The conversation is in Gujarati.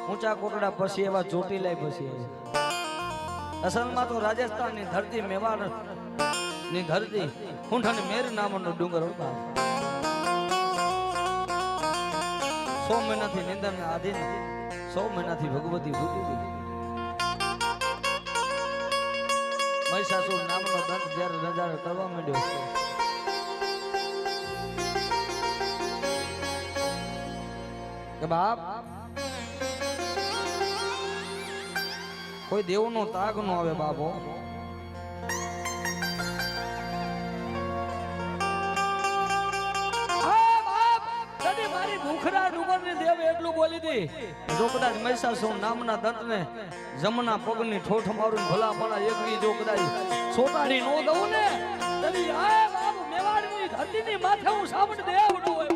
ઊંચા કોટડા પછી એવા ચોટીલા પછી અસલમાં તો રાજસ્થાનની ધરતી મેવાડ ની ધરતી ઊંઠ અને મેર નામનો ડુંગર હતા 100 મહિનાથી નિંદન આધીન 100 મહિનાથી ભગવતી ભૂતી મહિષાસુર નામનો દંત જ્યારે નજારો કરવા માંડ્યો કે બાપ કોઈ દેવનો તાગ નો આવે બાપો મારી ભૂખરા ડુંગરની દેવ એટલું બોલી દી જો કદાચ મહિષાસુર નામના દંતને જમના પગની ઠોઠ મારું ભલા ભલા એકવી જો કદાચ સોટાડી નો દઉં ને તરી આ બાપ મેવાડની ધરતીની માથે હું સામટ દેવ નું